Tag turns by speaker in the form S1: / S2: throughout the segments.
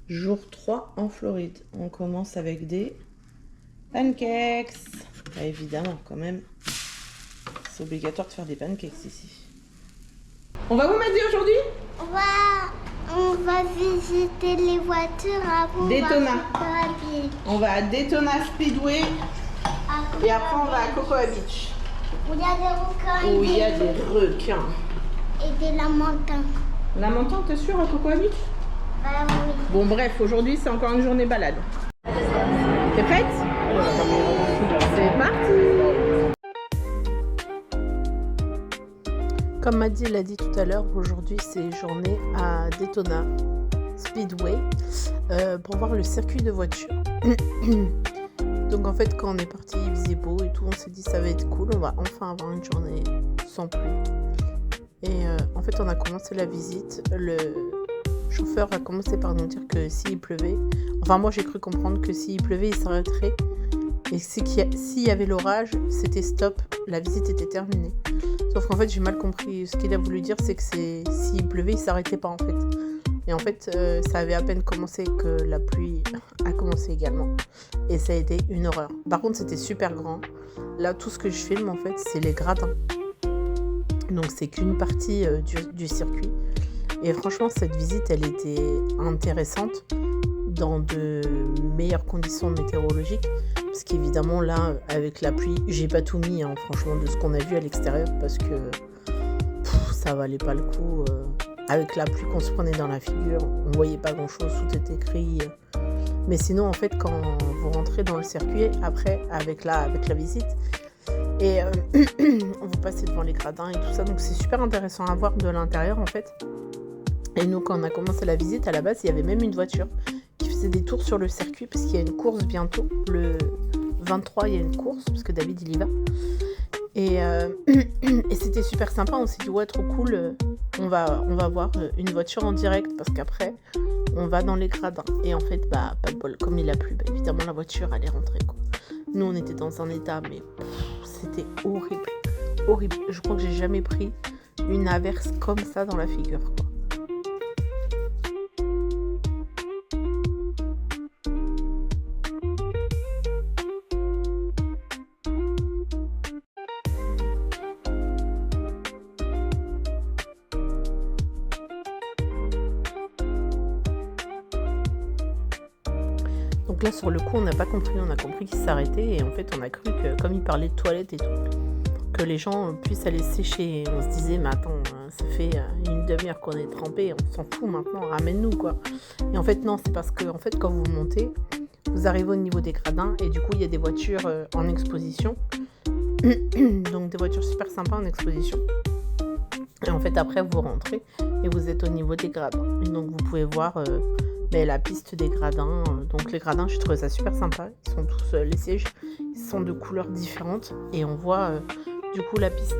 S1: Jour 3 en Floride. On commence avec des pancakes. Bah, évidemment, quand même. C'est obligatoire de faire des pancakes ici. On va où, Maddy, aujourd'hui?
S2: On va visiter les voitures avant.
S1: Daytona. On va à Daytona Speedway et après on va à Cocoa Beach.
S2: Où il y a des requins.
S1: Où il y a des requins.
S2: Et des lamantins.
S1: Lamentin, t'es sûr, à Cocoa Beach?
S2: Bah oui.
S1: Bon, bref, aujourd'hui c'est encore une journée balade. T'es prête? C'est parti! Comme Maddy l'a dit tout à l'heure, aujourd'hui c'est journée à Daytona Speedway pour voir le circuit de voiture. Donc en fait quand on est parti, il faisait beau et tout, on s'est dit ça va être cool, on va enfin avoir une journée sans pluie. Et en fait on a commencé la visite, le chauffeur a commencé par nous dire que s'il pleuvait, enfin moi j'ai cru comprendre que s'il pleuvait il s'arrêterait. Et s'il y avait l'orage, c'était stop, la visite était terminée. Sauf qu'en fait, j'ai mal compris. Ce qu'il a voulu dire, c'est que s'il pleuvait, il s'arrêtait pas en fait. Et en fait, ça avait à peine commencé que la pluie a commencé également. Et ça a été une horreur. Par contre, c'était super grand. Là, tout ce que je filme, en fait, c'est les gradins. Donc, c'est qu'une partie du circuit. Et franchement, cette visite, elle était intéressante dans de meilleures conditions météorologiques. Parce qu'évidemment, là, avec la pluie, j'ai pas tout mis, hein, franchement, de ce qu'on a vu à l'extérieur, parce que ça valait pas le coup. Avec la pluie qu'on se prenait dans la figure, on voyait pas grand-chose, tout était gris. Mais sinon, en fait, quand vous rentrez dans le circuit, après, avec la visite, et vous passez devant les gradins et tout ça, donc c'est super intéressant à voir de l'intérieur, en fait. Et nous, quand on a commencé la visite, à la base, il y avait même une voiture qui faisait des tours sur le circuit, parce qu'il y a une course bientôt, le 23, il y a une course, parce que David, il y va. Et c'était super sympa, on s'est dit, ouais, trop cool, on va voir une voiture en direct, parce qu'après, on va dans les gradins. Et en fait, bah, pas de bol, comme il a plu, bah, évidemment, la voiture, elle est rentrée, quoi. Nous, on était dans un état, mais c'était horrible, horrible. Je crois que j'ai jamais pris une averse comme ça dans la figure, quoi. Donc là, sur le coup, on n'a pas compris, on a compris qu'il s'arrêtait et en fait, on a cru que, comme il parlait de toilettes et tout, que les gens puissent aller sécher. Et on se disait, mais attends, ça fait une demi-heure qu'on est trempés, on s'en fout maintenant, ramène-nous, quoi. Et en fait, non, c'est parce que, en fait, quand vous montez, vous arrivez au niveau des gradins et du coup, il y a des voitures en exposition. Donc, des voitures super sympas en exposition. Et en fait, après, vous rentrez et vous êtes au niveau des gradins. Et donc, vous pouvez voir la piste des gradins. Donc, les gradins, j'ai trouvé ça super sympa. Ils sont tous, les sièges, ils sont de couleurs différentes. Et on voit, du coup, la piste.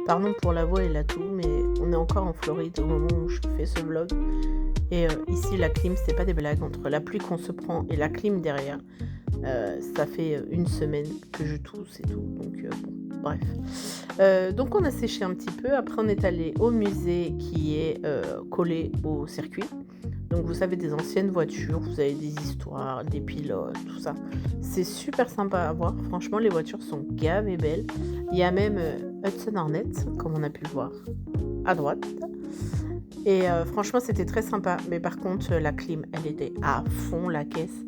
S1: Pardon pour la voix et la toux, mais on est encore en Floride au moment où je fais ce vlog. Et ici, la clim, c'est pas des blagues. Entre la pluie qu'on se prend et la clim derrière, ça fait une semaine que je tousse et tout. Donc, bon, bref. Donc, on a séché un petit peu. Après, on est allé au musée qui est collé au circuit. Donc, vous savez, des anciennes voitures, vous avez des histoires, des pilotes, tout ça. C'est super sympa à voir. Franchement, les voitures sont gaves et belles. Il y a même Hudson Hornet, comme on a pu le voir, à droite. Et franchement, c'était très sympa. Mais par contre, la clim, elle était à fond, la caisse.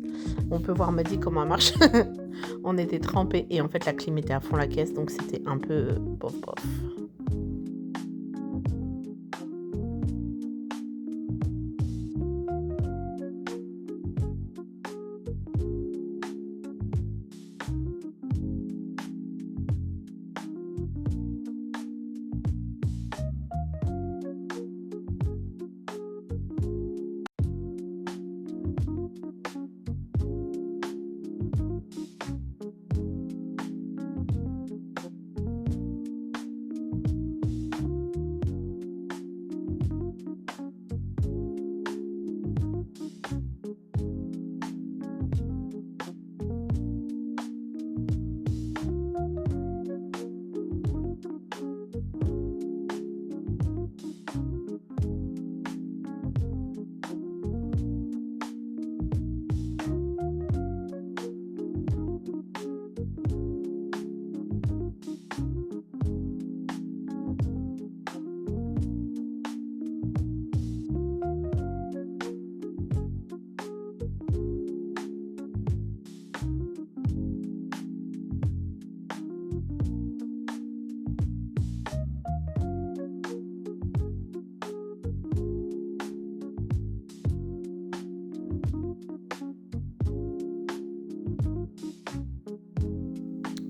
S1: On peut voir Maddy comment elle marche. On était trempés et en fait, la clim était à fond la caisse. Donc, c'était un peu bof bof.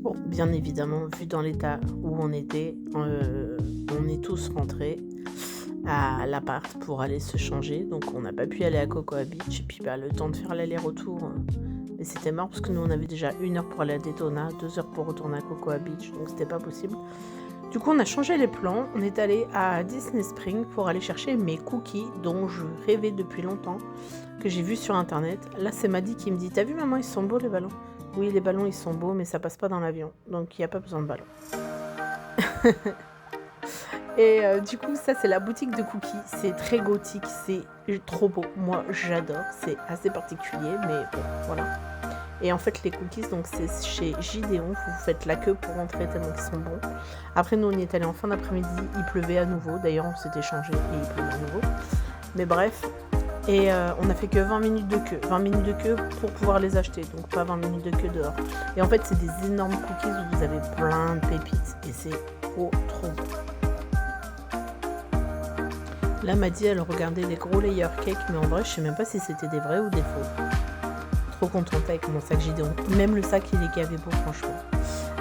S1: Bon, bien évidemment, vu dans l'état où on était, on est tous rentrés à l'appart pour aller se changer. Donc on n'a pas pu aller à Cocoa Beach. Et puis le temps de faire l'aller-retour, mais c'était mort parce que nous on avait déjà 1 heure pour aller à Daytona, 2 heures pour retourner à Cocoa Beach, donc c'était pas possible. Du coup on a changé les plans, on est allé à Disney Springs pour aller chercher mes cookies dont je rêvais depuis longtemps, que j'ai vu sur internet. Là c'est Maddy qui me dit: t'as vu maman, ils sont beaux les ballons? Oui, les ballons ils sont beaux mais ça passe pas dans l'avion, donc il n'y a pas besoin de ballons. Et du coup ça c'est la boutique de cookies, c'est très gothique, c'est trop beau, moi j'adore, c'est assez particulier mais bon voilà. Et en fait les cookies donc c'est chez Gideon, vous faites la queue pour rentrer tellement qu'ils sont bons. Après nous on y est allé en fin d'après-midi, il pleuvait à nouveau, d'ailleurs on s'était changé et il pleuvait à nouveau. Mais bref, et on a fait que 20 minutes de queue, 20 minutes de queue pour pouvoir les acheter, donc pas 20 minutes de queue dehors. Et en fait c'est des énormes cookies où vous avez plein de pépites et c'est trop beau. Là, Maddy, elle regardait les gros layer cake, mais en vrai, je sais même pas si c'était des vrais ou des faux. Trop contente avec mon sac Gideon. Même le sac, il est gavé beau, franchement.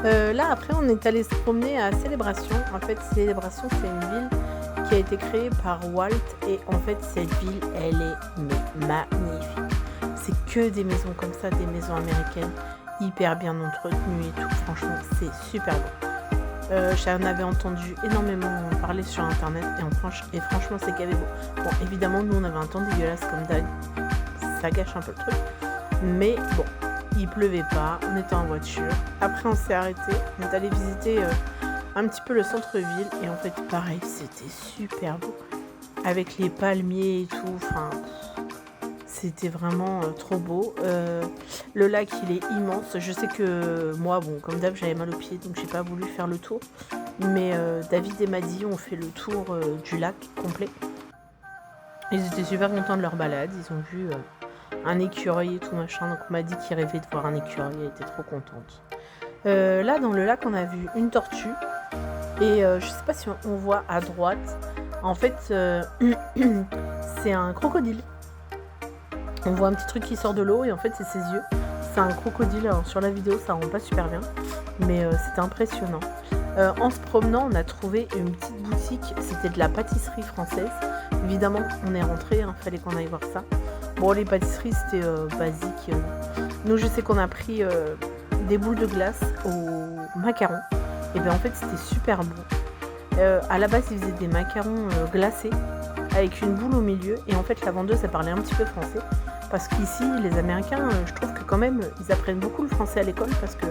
S1: Là, après, on est allé se promener à Célébration. En fait, Célébration, c'est une ville qui a été créée par Walt. Et en fait, cette ville, elle est magnifique. C'est que des maisons comme ça, des maisons américaines, hyper bien entretenues et tout. Franchement, c'est super beau. J'en avais entendu énormément parler sur internet et franchement c'est gavé beau. Bon évidemment nous on avait un temps dégueulasse comme d'hab, ça gâche un peu le truc, mais bon il pleuvait pas, on était en voiture. Après on s'est arrêté, on est allé visiter un petit peu le centre-ville et en fait pareil c'était super beau avec les palmiers et tout, enfin c'était vraiment trop beau. Le lac il est immense. Je sais que moi bon comme d'hab j'avais mal aux pieds donc j'ai pas voulu faire le tour. Mais David et Maddy ont fait le tour du lac complet. Ils étaient super contents de leur balade. Ils ont vu un écureuil et tout machin. Donc Maddy qui rêvait de voir un écureuil, elle était trop contente. Là dans le lac on a vu une tortue. Et je sais pas si on voit à droite. En fait c'est un crocodile. On voit un petit truc qui sort de l'eau et en fait c'est ses yeux. C'est un crocodile, alors sur la vidéo ça rend pas super bien, mais c'était impressionnant. En se promenant on a trouvé une petite boutique, c'était de la pâtisserie française. Évidemment on est rentré, fallait qu'on aille voir ça. Bon les pâtisseries c'était basique. Nous je sais qu'on a pris des boules de glace au macaron. Et bien en fait c'était super bon. À la base ils faisaient des macarons glacés avec une boule au milieu et en fait la vendeuse elle parlait un petit peu français parce qu'ici les Américains je trouve que quand même ils apprennent beaucoup le français à l'école parce que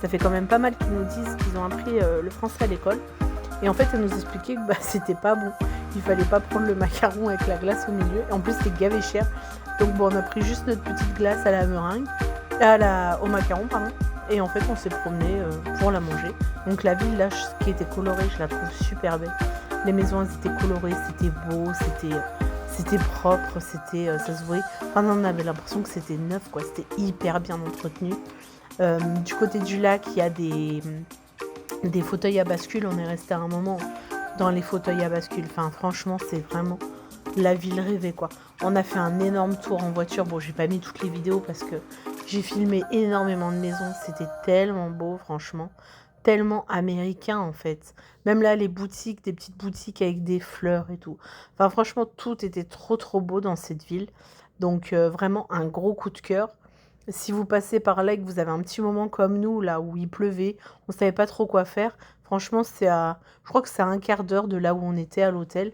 S1: ça fait quand même pas mal qu'ils nous disent qu'ils ont appris le français à l'école et en fait elle nous expliquait que c'était pas bon, il fallait pas prendre le macaron avec la glace au milieu et en plus c'était gavé cher donc bon on a pris juste notre petite glace à la meringue au macaron pardon et en fait on s'est promené pour la manger. Donc la ville là qui était colorée je la trouve super belle. Les maisons elles étaient colorées, c'était beau, c'était propre, ça se voyait. Enfin on avait l'impression que c'était neuf quoi, c'était hyper bien entretenu. Du côté du lac il y a des fauteuils à bascule, on est resté un moment dans les fauteuils à bascule. Enfin franchement c'est vraiment la ville rêvée quoi. On a fait un énorme tour en voiture, bon j'ai pas mis toutes les vidéos parce que j'ai filmé énormément de maisons, c'était tellement beau franchement. Tellement américain en fait. Même là les boutiques, des petites boutiques avec des fleurs et tout. Enfin franchement tout était trop beau dans cette ville. Donc vraiment un gros coup de cœur. Si vous passez par là et que vous avez un petit moment comme nous là où il pleuvait, on savait pas trop quoi faire. Franchement je crois que c'est à un quart d'heure de là où on était à l'hôtel.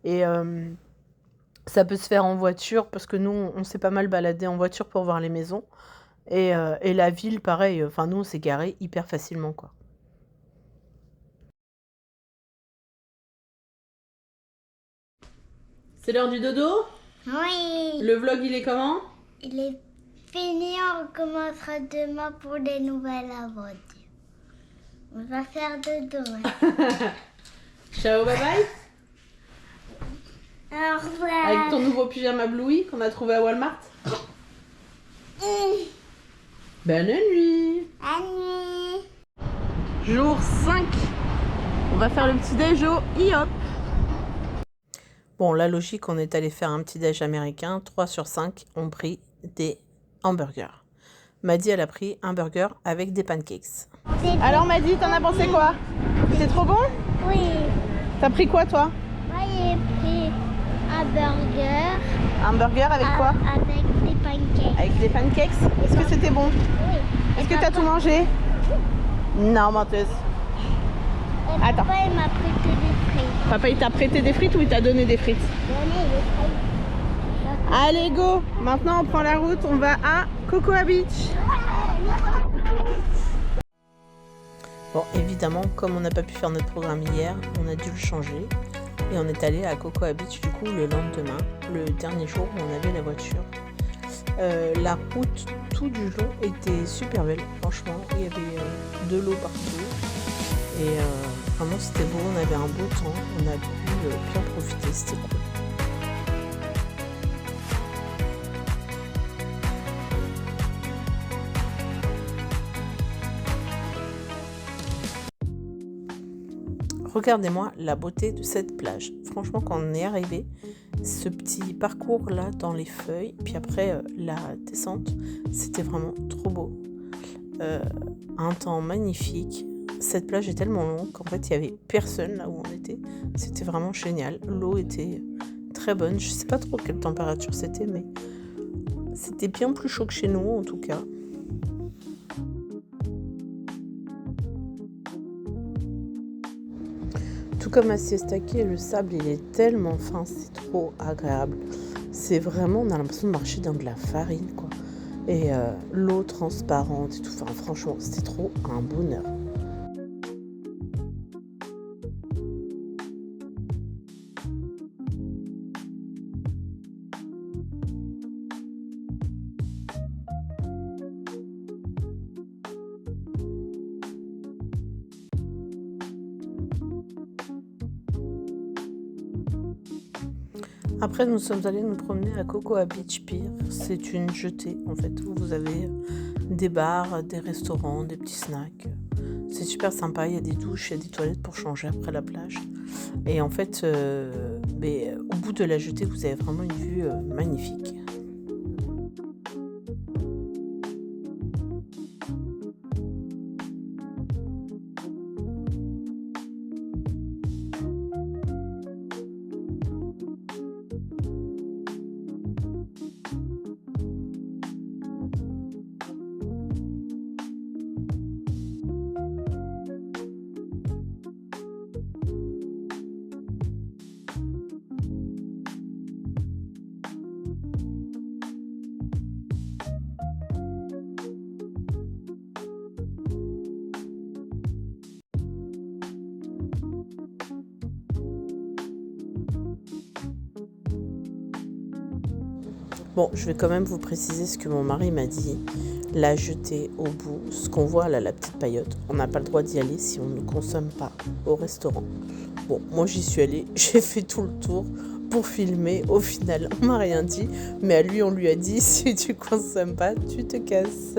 S1: Et ça peut se faire en voiture parce que nous on s'est pas mal baladé en voiture pour voir les maisons. Et la ville pareil, enfin nous on s'est garé hyper facilement quoi. C'est l'heure du dodo?
S2: Oui.
S1: Le vlog il est comment?
S2: Il est fini, on recommencera demain pour des nouvelles aventures. On va faire dodo.
S1: Ciao, bye bye.
S2: Au revoir.
S1: Avec ton nouveau pyjama Bluey qu'on a trouvé à Walmart. Bonne nuit.
S2: Bonne nuit.
S1: Jour 5. On va faire le petit déj au IHOP. Bon, la logique, on est allé faire un petit déj américain. 3 sur 5 ont pris des hamburgers. Maddy, elle a pris un burger avec des pancakes. Alors Maddy, t'en as pensé quoi? C'est trop bon?
S2: Oui.
S1: T'as pris quoi toi?
S2: Moi j'ai pris un burger.
S1: Un burger avec quoi?
S2: Avec des pancakes.
S1: Avec des pancakes? Est-ce que c'était bon?
S2: Oui.
S1: Est-ce que t'as tout mangé? Non, menteuse.
S2: Et
S1: Attends.
S2: papa il m'a prêté des frites.
S1: Papa il t'a prêté des frites ou il t'a donné des frites?
S2: Donnez des frites.
S1: Allez go! Maintenant on prend la route, on va à Cocoa Beach. Bon, évidemment, comme on n'a pas pu faire notre programme hier, on a dû le changer. Et on est allé à Cocoa Beach du coup le lendemain, le dernier jour où on avait la voiture. La route tout du long était super belle, franchement. Il y avait de l'eau partout. Et vraiment c'était beau, on avait un beau temps, on a pu bien profiter, c'était cool. Regardez-moi la beauté de cette plage. Franchement, quand on est arrivé, ce petit parcours là dans les feuilles, puis après la descente, c'était vraiment trop beau. Un temps magnifique. Cette plage est tellement longue qu'en fait il n'y avait personne là où on était. C'était vraiment génial. L'eau était très bonne. Je sais pas trop quelle température c'était, mais c'était bien plus chaud que chez nous en tout cas. Tout comme à Siestaki, le sable il est tellement fin, c'est trop agréable. C'est vraiment, on a l'impression de marcher dans de la farine quoi. Et l'eau transparente et tout, enfin franchement c'était trop un bonheur. Après, nous sommes allés nous promener à Cocoa Beach Pier. C'est une jetée, en fait, où vous avez des bars, des restaurants, des petits snacks. C'est super sympa, il y a des douches, il y a des toilettes pour changer après la plage. Et en fait, au bout de la jetée, vous avez vraiment une vue magnifique. Bon, je vais quand même vous préciser ce que mon mari m'a dit. La jetée au bout, ce qu'on voit là, la petite paillote, on n'a pas le droit d'y aller si on ne consomme pas au restaurant. Bon, moi j'y suis allée, j'ai fait tout le tour pour filmer. Au final, on m'a rien dit, mais à lui, on lui a dit si tu consommes pas, tu te casses.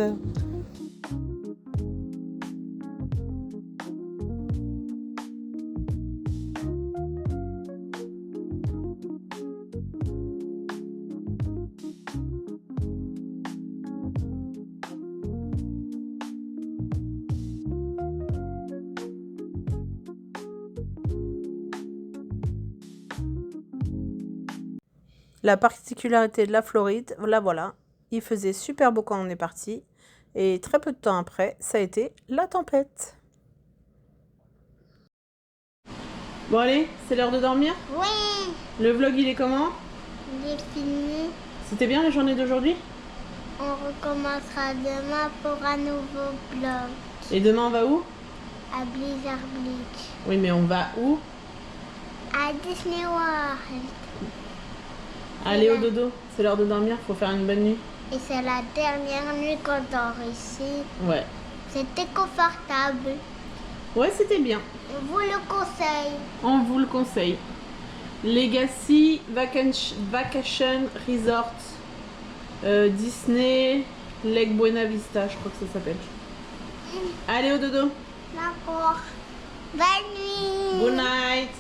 S1: La particularité de la Floride, voilà, il faisait super beau quand on est parti. Et très peu de temps après, ça a été la tempête. Bon allez, c'est l'heure de dormir?
S2: Oui.
S1: Le vlog il est comment?
S2: Il est fini.
S1: C'était bien la journée d'aujourd'hui?
S2: On recommencera demain pour un nouveau vlog.
S1: Et demain on va où?
S2: À Blizzard Beach.
S1: Oui mais on va où?
S2: À Disney World.
S1: Allez au dodo, c'est l'heure de dormir, faut faire une bonne nuit.
S2: Et c'est la dernière nuit qu'on dort ici.
S1: Ouais.
S2: C'était confortable.
S1: Ouais, c'était bien.
S2: On vous le conseille.
S1: On vous le conseille. Legacy Vacation Resort Disney Lake Buena Vista, je crois que ça s'appelle. Allez au dodo.
S2: D'accord. Bonne nuit.
S1: Good night.